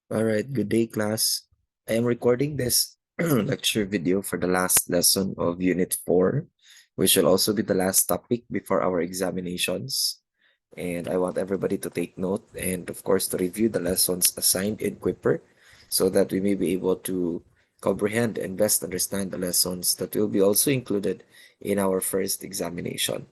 All right, good day, class. I am recording this lecture video for the last lesson of Unit 4, which will also be the last topic before our examinations. And I want everybody to take note and, of course, to review the lessons assigned in Quipper so that we may be able to comprehend and best understand the lessons that will be also included in our first examination.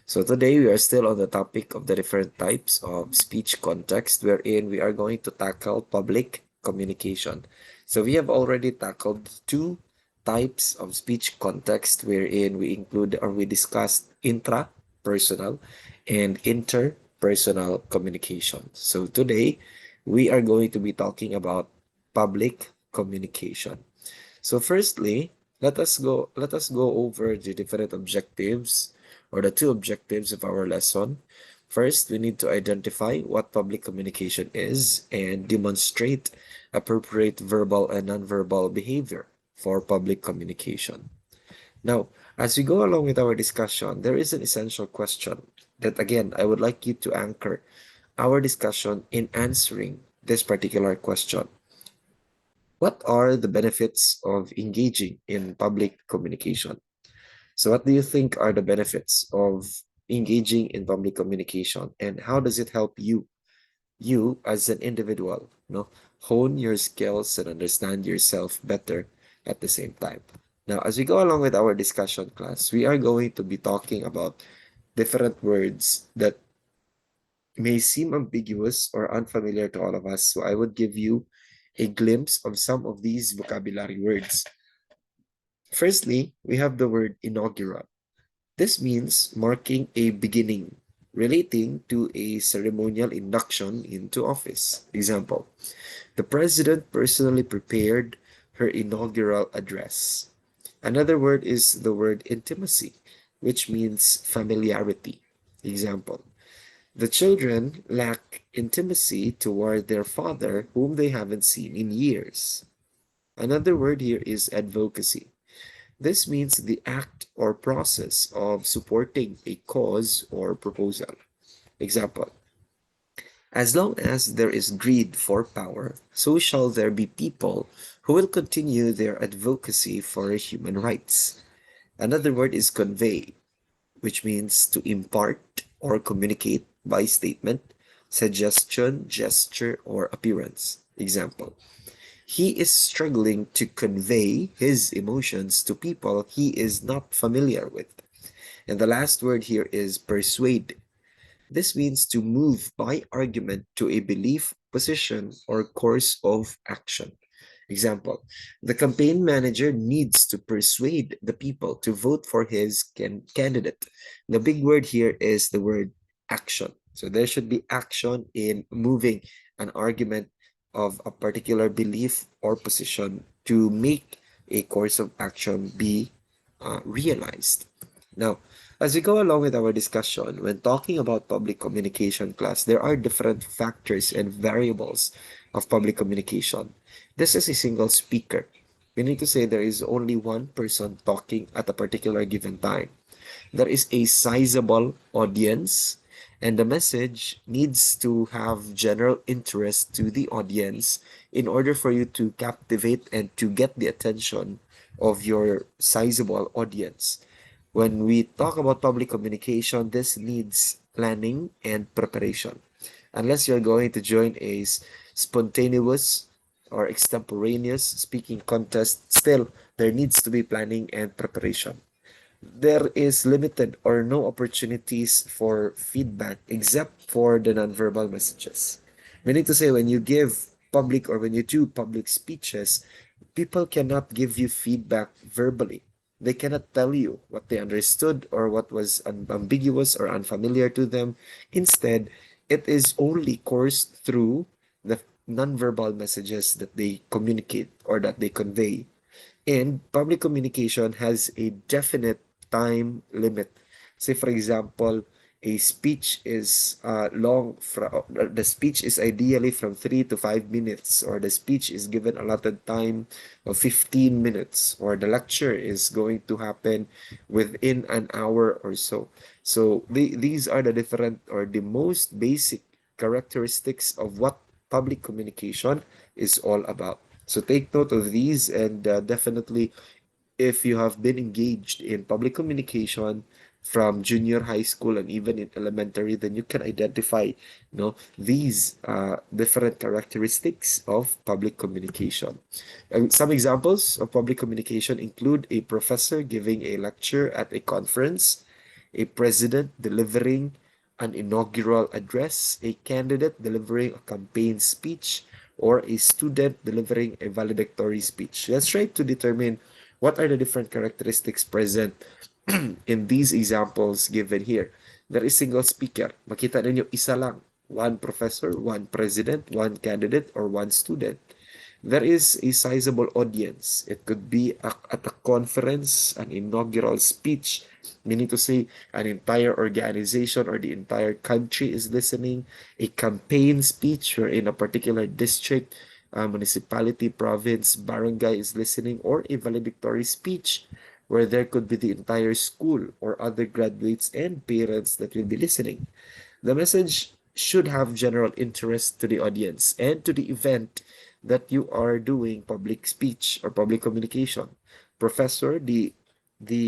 So today we are still on the topic of the different types of speech context wherein we are going to tackle public communication. So we have already tackled two types of speech context wherein we include or we discussed intrapersonal and interpersonal communication. So today we are going to be talking about public communication. So firstly, let us go over the different objectives or the two objectives of our lesson. First, we need to identify what public communication is and demonstrate appropriate verbal and nonverbal behavior for public communication. Now, as we go along with our discussion, there is an essential question that again I would like you to anchor our discussion in answering this particular question. What are the benefits of engaging in public communication? So, what do you think are the benefits of engaging in public communication, and how does it help you as an individual, hone your skills and understand yourself better at the same time? Now, as we go along with our discussion class, we are going to be talking about different words that may seem ambiguous or unfamiliar to all of us. So, I would give you a glimpse of some of these vocabulary words. Firstly, we have the word inaugural. This means marking a beginning, relating to a ceremonial induction into office. Example, the president personally prepared her inaugural address. Another word is the word intimacy, which means familiarity. Example, the children lack intimacy toward their father, whom they haven't seen in years. Another word here is advocacy. This means the act or process of supporting a cause or proposal. Example, as long as there is greed for power, so shall there be people who will continue their advocacy for human rights. Another word is convey, which means to impart or communicate by statement, suggestion, gesture, or appearance. Example, he is struggling to convey his emotions to people he is not familiar with. And the last word here is persuade. This means to move by argument to a belief, position, or course of action. Example, the campaign manager needs to persuade the people to vote for his candidate. The big word here is the word action. So there should be action in moving an argument of a particular belief or position to make a course of action be realized. Now, as we go along with our discussion, when talking about public communication class, there are different factors and variables of public communication. This is a single speaker. We need to say there is only one person talking at a particular given time. There is a sizable audience, and the message needs to have general interest to the audience in order for you to captivate and to get the attention of your sizable audience. When we talk about public communication, this needs planning and preparation. Unless you're going to join a spontaneous or extemporaneous speaking contest, still there needs to be planning and preparation. There is limited or no opportunities for feedback except for the nonverbal messages. Meaning to say, when you give public or when you do public speeches, people cannot give you feedback verbally. They cannot tell you what they understood or what was ambiguous or unfamiliar to them. Instead, it is only coursed through the nonverbal messages that they communicate or that they convey. And public communication has a definite time limit. Say, for example, a speech is the speech is ideally from 3 to 5 minutes, or the speech is given allotted time of 15 minutes, or the lecture is going to happen within an hour or so. So these are the different or the most basic characteristics of what public communication is all about. So take note of these, and definitely, if you have been engaged in public communication from junior high school and even in elementary, then you can identify, these different characteristics of public communication. And some examples of public communication include a professor giving a lecture at a conference, a president delivering an inaugural address, a candidate delivering a campaign speech, or a student delivering a valedictory speech. Let's try to determine what are the different characteristics present in these examples given here. There is single speaker. Makita ninyo isa lang. One professor, one president, one candidate, or one student. There is a sizable audience. It could be at a conference, an inaugural speech, meaning to say an entire organization or the entire country is listening, a campaign speech where in a particular district, municipality, province, barangay is listening, or a valedictory speech where there could be the entire school or other graduates and parents that will be listening. The message should have general interest to the audience and to the event that you are doing public speech or public communication. Professor, the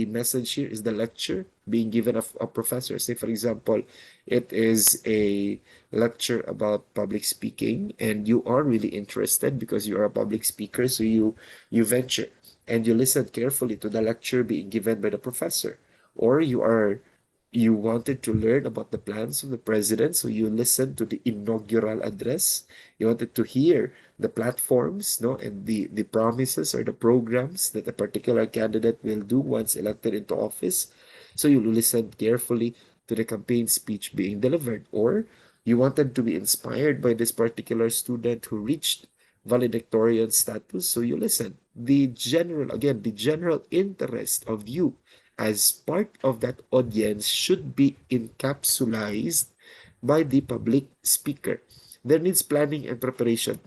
message here is the lecture being given of a professor. Say, for example, it is a lecture about public speaking, and you are really interested because you are a public speaker, so you venture and you listen carefully to the lecture being given by the professor. Or you wanted to learn about the plans of the president, so you listened to the inaugural address. You wanted to hear the platforms, no, and the promises or the programs that a particular candidate will do once elected into office. So you listened carefully to the campaign speech being delivered, or you wanted to be inspired by this particular student who reached valedictorian status, so you listen. The general interest of you as part of that audience should be encapsulated by the public speaker. There needs planning and preparation.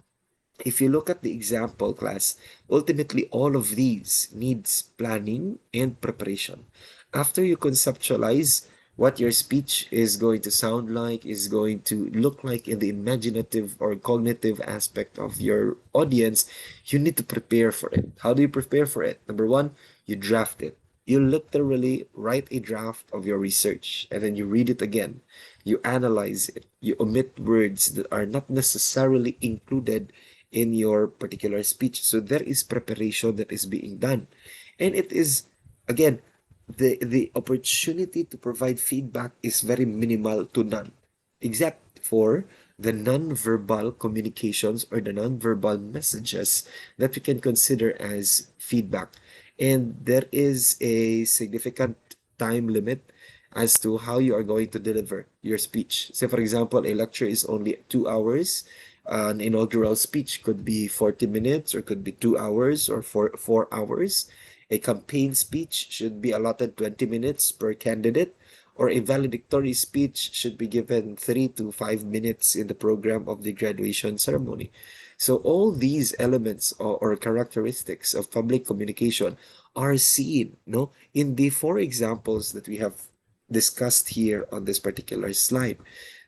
If you look at the example class, ultimately all of these needs planning and preparation. After you conceptualize what your speech is going to sound like, is going to look like in the imaginative or cognitive aspect of your audience, you need to prepare for it. How do you prepare for it? Number one, you draft it. You literally write a draft of your research and then you read it again. You analyze it. You omit words that are not necessarily included in your particular speech. So there is preparation that is being done. And it is, again, the opportunity to provide feedback is very minimal to none, except for the non-verbal communications or the non-verbal messages that we can consider as feedback. And there is a significant time limit as to how you are going to deliver your speech. Say, for example, a lecture is only 2 hours. An inaugural speech could be 40 minutes or could be 2 hours or 4 hours. A campaign speech should be allotted 20 minutes per candidate, or a valedictory speech should be given 3 to 5 minutes in the program of the graduation ceremony. So all these elements or characteristics of public communication are seen, no, in the four examples that we have discussed here on this particular slide.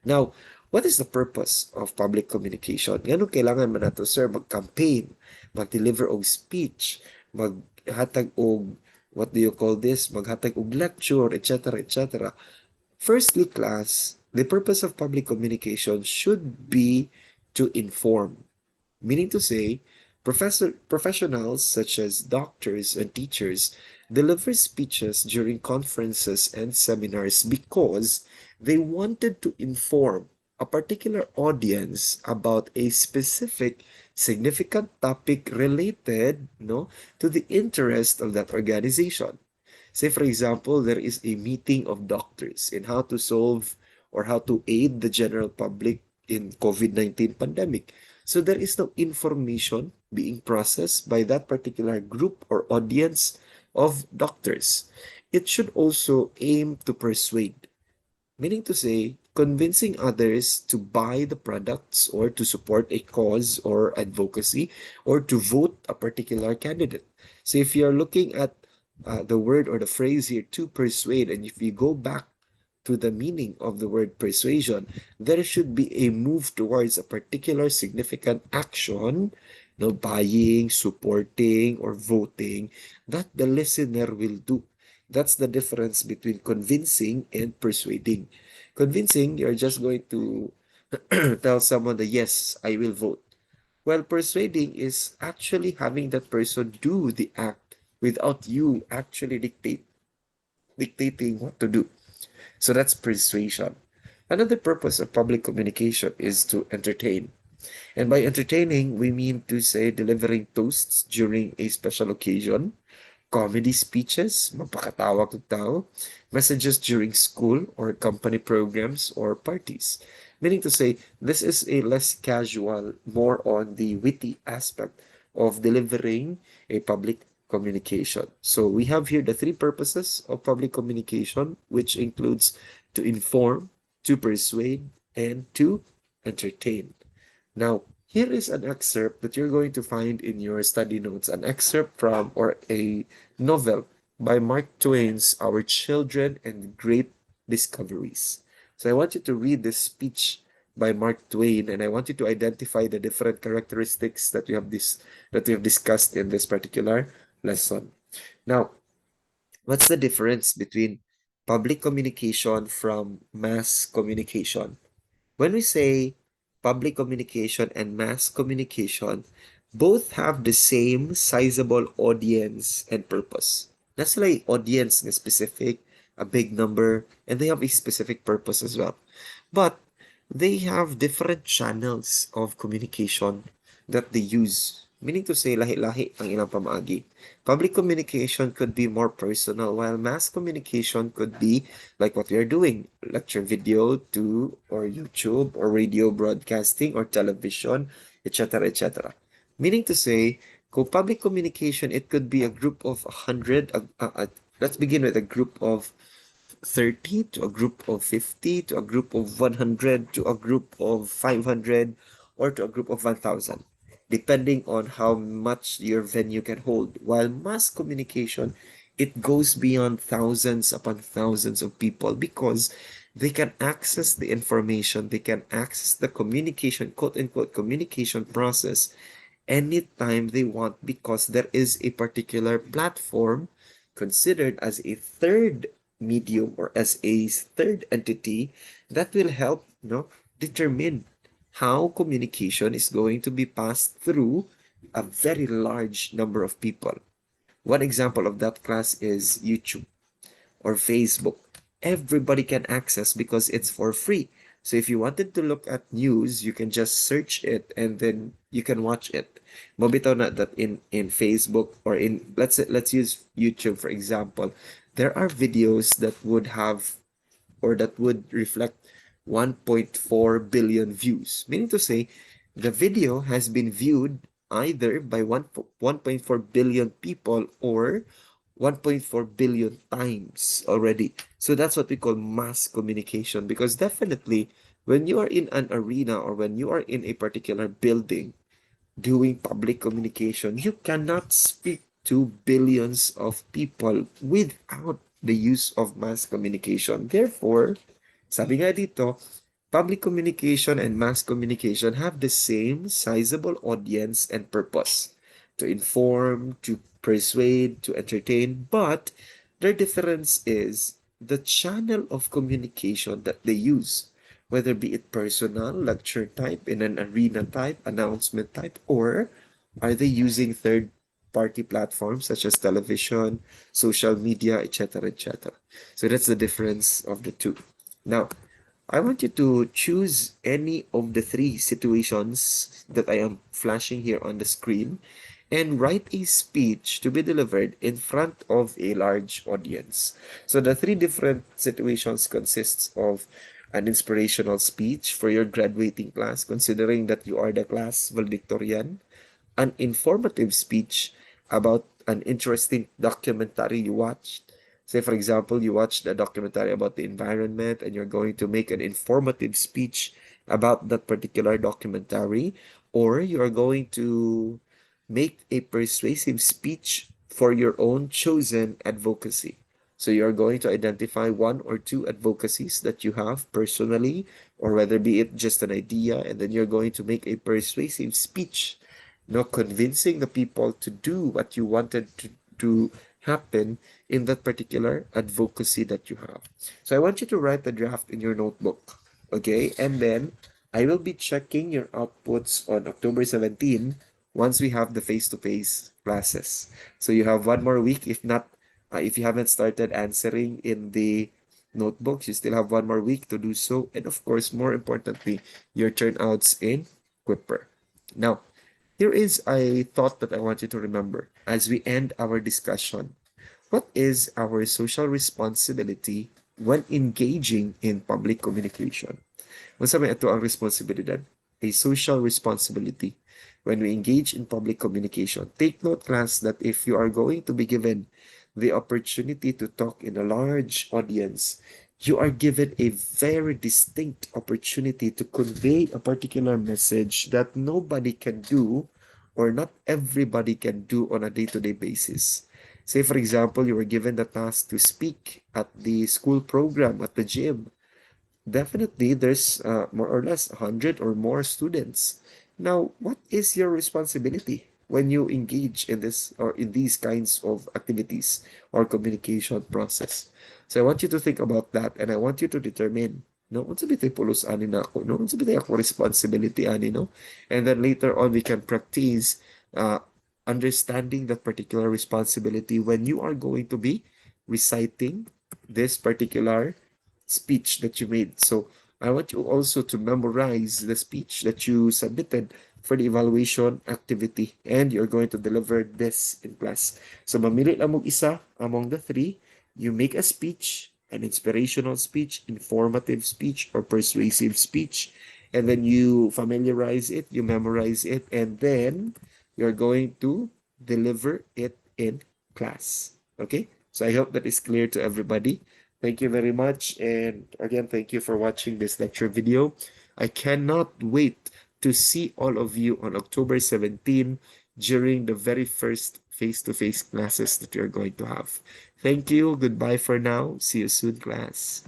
Now, what is the purpose of public communication? Ngano kailangan man nato, sir, mag-campaign, mag-deliver og speech, maghatag og, what do you call this, maghatag og lecture, etc., etc. Firstly, class, the purpose of public communication should be to inform. Meaning to say, professionals such as doctors and teachers deliver speeches during conferences and seminars because they wanted to inform a particular audience about a specific significant topic related, no, to the interest of that organization. Say, for example, there is a meeting of doctors in how to solve or how to aid the general public in COVID-19 pandemic. So there is no information being processed by that particular group or audience of doctors. It should also aim to persuade, meaning to say, convincing others to buy the products or to support a cause or advocacy or to vote a particular candidate. So if you're looking at the word or the phrase here, to persuade, and if you go back to the meaning of the word persuasion, there should be a move towards a particular significant action, no buying, supporting, or voting that the listener will do. That's the difference between convincing and persuading. Convincing, you're just going to tell someone that yes, I will vote. While persuading is actually having that person do the act without you actually dictating what to do. So that's persuasion. Another purpose of public communication is to entertain. And by entertaining, we mean to say delivering toasts during a special occasion, comedy speeches, mapakatawa kong tao, messages during school or company programs or parties. Meaning to say, this is a less casual, more on the witty aspect of delivering a public communication. So we have here the three purposes of public communication, which includes to inform, to persuade, and to entertain. Now, here is an excerpt that you're going to find in your study notes, an excerpt from or a novel by Mark Twain's Our Children and Great Discoveries. So I want you to read this speech by Mark Twain, and I want you to identify the different characteristics that we have discussed in this particular lesson. Now, what's the difference between public communication from mass communication? When we say public communication and mass communication, both have the same sizable audience and purpose. That's like audience is specific, a big number, and they have a specific purpose as well. But they have different channels of communication that they use. Meaning to say, lahi-lahi ang ilang pamaagi. Public communication could be more personal, while mass communication could be like what we are doing, lecture video to or YouTube or radio broadcasting or television, etc., etc. Meaning to say, kung public communication, it could be a group of 100, let's begin with a group of 30 to a group of 50 to a group of 100 to a group of 500 or to a group of 1,000, depending on how much your venue can hold. While mass communication, it goes beyond thousands upon thousands of people because they can access the information, they can access the communication, quote unquote, communication process anytime they want because there is a particular platform considered as a third medium or as a third entity that will help determine how communication is going to be passed through a very large number of people. One example of that class is YouTube or Facebook. Everybody can access because it's for free. So if you wanted to look at news, you can just search it and then you can watch it. Mabitaw na that in Facebook or in let's use YouTube for example. There are videos that would have or that would reflect 1.4 billion views. Meaning to say, the video has been viewed either by 1.4 billion people or 1.4 billion times already. So that's what we call mass communication because definitely when you are in an arena or when you are in a particular building, doing public communication, you cannot speak to billions of people without the use of mass communication. Therefore, sabi nga dito, public communication and mass communication have the same sizable audience and purpose to inform, to persuade, to entertain, but their difference is the channel of communication that they use, whether be it personal, lecture type, in an arena type, announcement type, or are they using third party platforms such as television, social media, etc., etc. So that's the difference of the two. Now, I want you to choose any of the three situations that I am flashing here on the screen and write a speech to be delivered in front of a large audience. So the three different situations consists of an inspirational speech for your graduating class, considering that you are the class valedictorian, an informative speech about an interesting documentary you watched. Say, for example, you watched a documentary about the environment and you're going to make an informative speech about that particular documentary, or you're going to make a persuasive speech for your own chosen advocacy. So you're going to identify one or two advocacies that you have personally, or whether be it just an idea, and then you're going to make a persuasive speech, convincing the people to do what you wanted to happen in that particular advocacy that you have. So I want you to write the draft in your notebook, okay? And then I will be checking your outputs on October 17 once we have the face-to-face classes. So you have one more week. If not, if you haven't started answering in the notebooks, you still have one more week to do so. And of course, more importantly, your turnouts in Quipper. Now, here is a thought that I want you to remember as we end our discussion. What is our social responsibility when engaging in public communication? Unsa may ato ang responsibilidad? A social responsibility when we engage in public communication. Take note, class, that if you are going to be given the opportunity to talk in a large audience, you are given a very distinct opportunity to convey a particular message that nobody can do or not everybody can do on a day-to-day basis. Say, for example, you were given the task to speak at the school program at the gym. Definitely, there's more or less 100 or more students. Now, what is your responsibility when you engage in this or in these kinds of activities or communication process? So I want you to think about that, and I want you to determine, no, unsa bitay pulos ani na ako, no, unsa bitay ako responsibility ani, no? And then later on, we can practice uh, understanding that particular responsibility when you are going to be reciting this particular speech that you made. So I want you also to memorize the speech that you submitted for the evaluation activity, and you're going to deliver this in class. So mamili lang mong isa among the three. You make a speech, an inspirational speech, informative speech, or persuasive speech, and then you familiarize it, you memorize it, and then you're going to deliver it in class. Okay? So I hope that is clear to everybody. Thank you very much. And again, thank you for watching this lecture video. I cannot wait to see all of you on October 17 during the very first face-to-face classes that you're going to have. Thank you. Goodbye for now. See you soon, class.